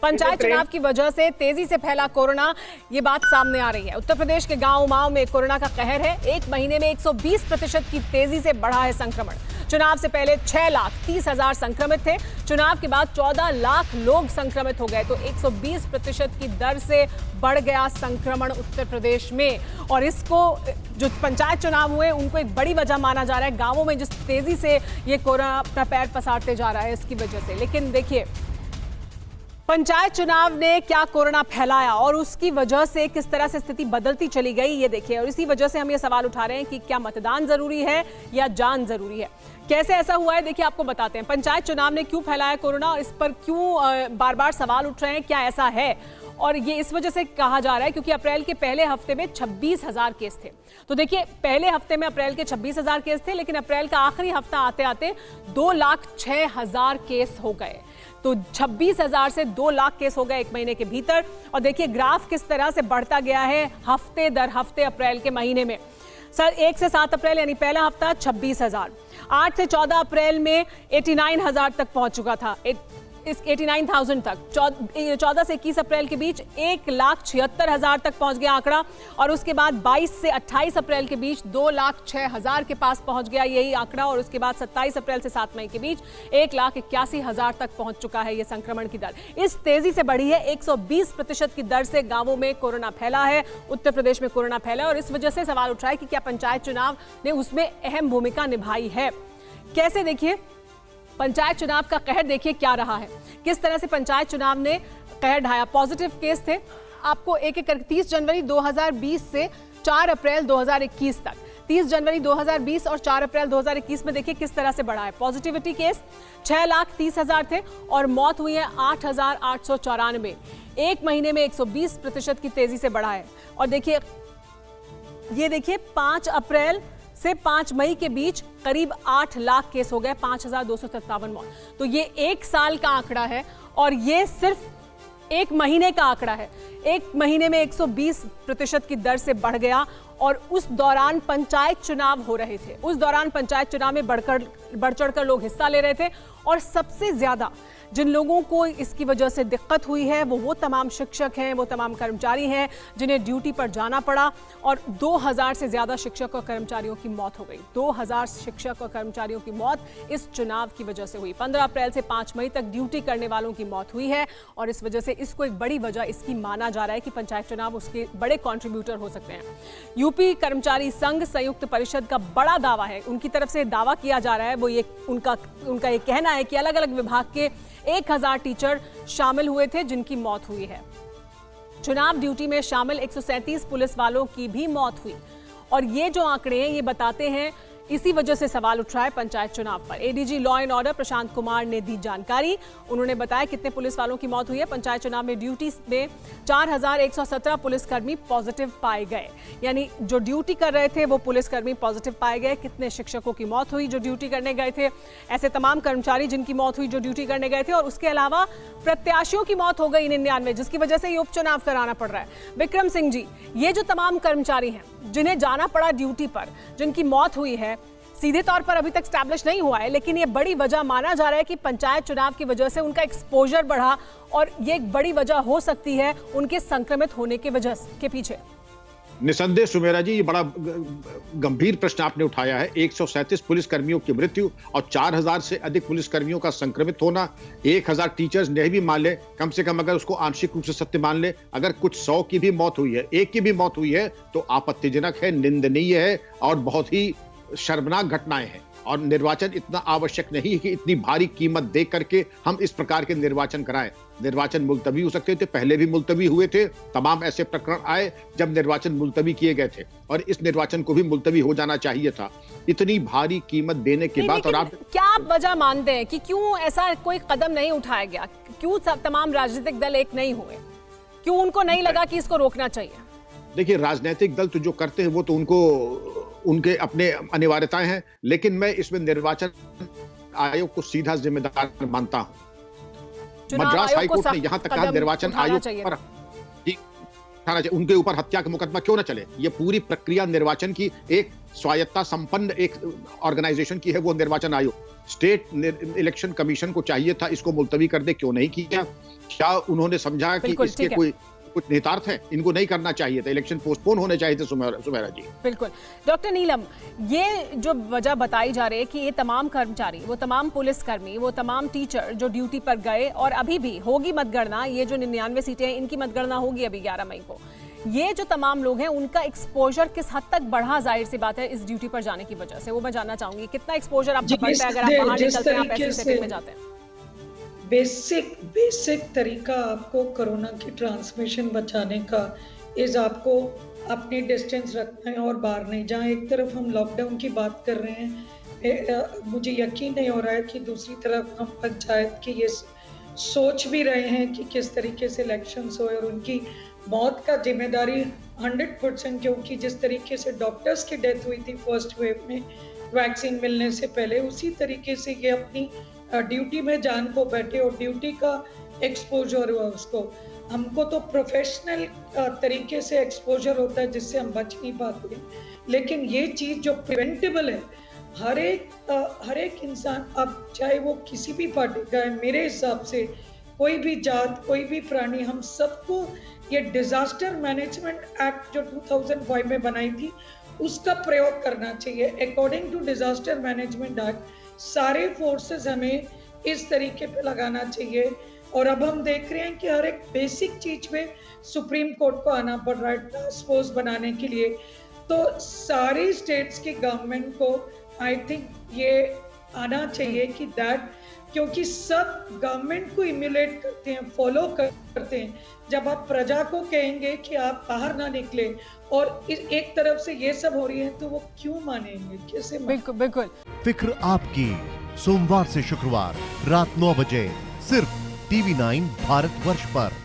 पंचायत चुनाव की वजह से तेजी से फैला कोरोना, ये बात सामने आ रही है। उत्तर प्रदेश के गांव में कोरोना का कहर है। एक महीने में 120% की तेजी से बढ़ा है संक्रमण। चुनाव से पहले 6,30,000 संक्रमित थे, चुनाव के बाद 14 लाख लोग संक्रमित हो गए, तो 120% की दर से बढ़ गया संक्रमण उत्तर प्रदेश में। और इसको जो पंचायत चुनाव हुए उनको एक बड़ी वजह माना जा रहा है, गांवों में जिस तेजी से ये कोरोना अपना पैर पसारते जा रहा है इसकी वजह से। लेकिन देखिए, पंचायत चुनाव ने क्या कोरोना फैलाया और उसकी वजह से किस तरह से स्थिति बदलती चली गई, ये देखिए। और इसी वजह से हम ये सवाल उठा रहे हैं कि क्या मतदान जरूरी है या जान जरूरी है। कैसे ऐसा हुआ है, देखिए आपको बताते हैं। पंचायत चुनाव ने क्यों फैलाया कोरोना और इस पर क्यों बार बार सवाल उठ रहे हैं, क्या ऐसा है। और ये इस वजह से कहा जा रहा है क्योंकि अप्रैल के पहले हफ्ते में 26,000 केस थे। तो देखिए, पहले हफ्ते में अप्रैल के 26,000 केस थे, लेकिन अप्रैल का आखिरी हफ्ता आते आते 2,06,000 केस हो गए। तो 26,000 से 2 लाख केस हो गए एक महीने के भीतर। और देखिए ग्राफ किस तरह से बढ़ता गया है हफ्ते दर हफ्ते अप्रैल के महीने में। सर 1 से 7 अप्रैल यानी पहला हफ्ता 26,000, 8 से 14 अप्रैल में 89,000 तक पहुंच चुका था, इस 89,000 तक। 14 से 21 अप्रैल के बीच 1,76,000 तक पहुंच गया आंकड़ा। और उसके बाद 22 से 28 अप्रैल के बीच 2,06,000 के पास पहुंच गया यही आंकड़ा। और उसके बाद 27 अप्रैल से 7 मई के बीच 1,81,000 तक पहुंच चुका है ये संक्रमण की दर। इस तेजी से बढ़ी है, 120% की दर से गांवों में कोरोना फैला है, उत्तर प्रदेश में कोरोना फैला है। और इस वजह से सवाल उठ रहा है कि क्या पंचायत चुनाव ने उसमें अहम भूमिका निभाई है। कैसे, देखिए पंचायत चुनाव का कहर देखिए क्या रहा है, किस तरह से पंचायत चुनाव ने कहर ढाया। पॉजिटिव केस थे आपको एक एक करके 30 जनवरी 2020 से 4 अप्रैल 2021 तक, 30 जनवरी 2020 और 4 अप्रैल 2021 में देखिए किस तरह से बढ़ा है। पॉजिटिविटी केस 6,30,000 थे और मौत हुई है 8,894। एक महीने में 120% की तेजी से बढ़ा है। और देखिए, ये देखिए 5 अप्रैल से 5 मई के बीच करीब 8 लाख केस हो गए, 5,257 मौत। तो ये एक साल का आंकड़ा है और ये सिर्फ एक महीने का आंकड़ा है। एक महीने में 120% की दर से बढ़ गया। और उस दौरान पंचायत चुनाव हो रहे थे, उस दौरान पंचायत चुनाव में बढ़ चढ़कर लोग हिस्सा ले रहे थे। और सबसे ज्यादा जिन लोगों को इसकी वजह से दिक्कत हुई है वो तमाम शिक्षक हैं, वो तमाम कर्मचारी हैं जिन्हें ड्यूटी पर जाना पड़ा। और 2,000 से ज्यादा शिक्षक और कर्मचारियों की मौत हो गई। 2,000 शिक्षक और कर्मचारियों की मौत इस चुनाव की वजह से हुई। 15 अप्रैल से 5 मई तक ड्यूटी करने वालों की मौत हुई है। और इस वजह से इसको एक बड़ी वजह इसकी माना जा रहा है कि पंचायत चुनाव उसके बड़े कॉन्ट्रीब्यूटर हो सकते हैं। यूपी कर्मचारी संघ संयुक्त परिषद का बड़ा दावा है, उनकी तरफ से दावा किया जा रहा है, वो ये उनका ये कहना है कि अलग अलग विभाग के 1,000 टीचर शामिल हुए थे जिनकी मौत हुई है। चुनाव ड्यूटी में शामिल 137 पुलिस वालों की भी मौत हुई। और ये जो आंकड़े हैं ये बताते हैं, इसी वजह से सवाल उठ रहा है पंचायत चुनाव पर। ADG law and order Prashant Kumar ने दी जानकारी। उन्होंने बताया कितने पुलिस वालों की मौत हुई है। पंचायत चुनाव में ड्यूटी में 4,117 पुलिसकर्मी पॉजिटिव पाए गए, यानी जो ड्यूटी कर रहे थे वो पुलिसकर्मी पॉजिटिव पाए गए। कितने शिक्षकों की मौत हुई जो ड्यूटी करने गए थे, ऐसे तमाम कर्मचारी जिनकी मौत हुई जो ड्यूटी करने गए थे। और उसके अलावा प्रत्याशियों की मौत हो गई 99, जिसकी वजह से ये उपचुनाव कराना पड़ रहा है। विक्रम सिंह जी, ये जो तमाम कर्मचारी हैं जिन्हें जाना पड़ा ड्यूटी पर, जिनकी मौत हुई है, सीधे तौर पर अभी तक स्टैब्लिश नहीं हुआ है, लेकिन ये बड़ी वजह माना जा रहा है कि पंचायत चुनाव की वजह से उनका एक्सपोजर बढ़ा। और ये एक बड़ी वजह हो सकती है उनके संक्रमित होने के वजह के पीछे। निसंदेह सुमेरा जी, ये बड़ा गंभीर प्रश्न आपने उठाया है। 137 पुलिस कर्मियों की मृत्यु और 4,000 से अधिक पुलिस कर्मियों का संक्रमित होना। 1,000 टीचर्स नहीं भी मान ले, कम से कम अगर उसको आंशिक रूप से सत्य मान ले, अगर कुछ 100 की भी मौत हुई है, एक की भी मौत हुई है, तो आपत्तिजनक है, निंदनीय है और बहुत ही शर्मनाक घटनाएं हैं। और निर्वाचन इतना आवश्यक नहीं है कि इतनी भारी कीमत दे करके हम इस प्रकार के निर्वाचन कराएं। निर्वाचन मुलतवी हो सकते थे, पहले भी मुलतवी हुए थे। तमाम ऐसे प्रकरण आए जब निर्वाचन मुलतवी किए गए थे और इस निर्वाचन को भी मुलतवी हो जाना चाहिए था। इतनी भारी कीमत देने के बाद। और आप क्या आप वजह मानते हैं कि क्यों ऐसा कोई कदम नहीं उठाया गया? क्यों तमाम राजनीतिक दल एक नहीं हुए? क्यों उनको नहीं लगा कि इसको रोकना चाहिए? देखिए, राजनीतिक दल तो जो करते हैं वो तो उनके अपने अनिवार्यताएं हैं, लेकिन मैं इसमें निर्वाचन आयोग को सीधा जिम्मेदार मानता हूं। मद्रास हाईकोर्ट ने यहां तक कहा निर्वाचन आयोग पर उठाना चाहिए, उनके ऊपर हत्या का मुकदमा क्यों ना चले। ये पूरी प्रक्रिया निर्वाचन की एक स्वायत्ता संपन्न एक ऑर्गेनाइजेशन की है, वो निर्वाचन आयोग। स्टेट इलेक्शन कमीशन को चाहिए था इसको मुलतवी कर दे, क्यों नहीं किया? क्या उन्होंने समझा कि बिल्कुल, इसके ठीक है। कोई कुछ निहितार्थ है? इनको नहीं करना चाहिए था, इलेक्शन पोस्टपोन होने चाहिए थे। सुमेरा जी, बिल्कुल। डॉक्टर नीलम, ये जो वजह बताई जा रही है कि ये तमाम कर्मचारी, वो तमाम पुलिसकर्मी, वो तमाम टीचर जो ड्यूटी पर गए और अभी भी होगी मतगणना, ये जो 99 सीटें हैं इनकी मतगणना होगी अभी 11 मई को, ये जो तमाम लोग हैं उनका एक्सपोजर किस हद तक बढ़ा, जाहिर सी बात है इस ड्यूटी पर जाने की वजह से, वो मैं जानना चाहूंगी कितना एक्सपोजर आपका बढ़ता है अगर आप बाहर निकलते हैं, आप ऐसी सेटिंग में जाते हैं? बेसिक तरीका आपको कोरोना की ट्रांसमिशन बचाने का इज आपको अपनी डिस्टेंस रखना है और बाहर नहीं। जहाँ एक तरफ हम लॉकडाउन की बात कर रहे हैं, मुझे यकीन नहीं हो रहा है कि दूसरी तरफ हम पंचायत की ये सोच भी रहे हैं कि किस तरीके से इलेक्शंस हो, और उनकी मौत का जिम्मेदारी 100%, क्योंकि जिस तरीके से डॉक्टर्स की डेथ हुई थी फर्स्ट वेव में वैक्सीन मिलने से पहले, उसी तरीके से ये अपनी ड्यूटी में जान को बैठे और ड्यूटी का एक्सपोजर हुआ उसको। हमको तो प्रोफेशनल तरीके से एक्सपोजर होता है जिससे हम बच नहीं पाते, लेकिन ये चीज़ जो प्रिवेंटेबल है, हर एक इंसान, अब चाहे वो किसी भी पार्टी का है, मेरे हिसाब से कोई भी जात, कोई भी प्राणी, हम सबको ये डिजास्टर मैनेजमेंट एक्ट जो 2005 में बनाई थी उसका प्रयोग करना चाहिए। According to disaster management act सारे फोर्सेस हमें इस तरीके पे लगाना चाहिए। और अब हम देख रहे हैं कि हर एक बेसिक चीज में सुप्रीम कोर्ट को आना पड़ रहा है टास्क फोर्स बनाने के लिए। तो सारी स्टेट्स की गवर्नमेंट को आई थिंक ये आना चाहिए कि दैट, क्योंकि सब गवर्नमेंट को इम्यूलेट करते हैं, फॉलो करते हैं। जब आप प्रजा को कहेंगे कि आप बाहर ना निकले और एक तरफ से ये सब हो रही है, तो वो क्यों मानेंगे, कैसे मानेंगे? बिल्कुल बिल्कुल। फिक्र आपकी, सोमवार से शुक्रवार रात 9 बजे सिर्फ TV9 भारतवर्ष पर।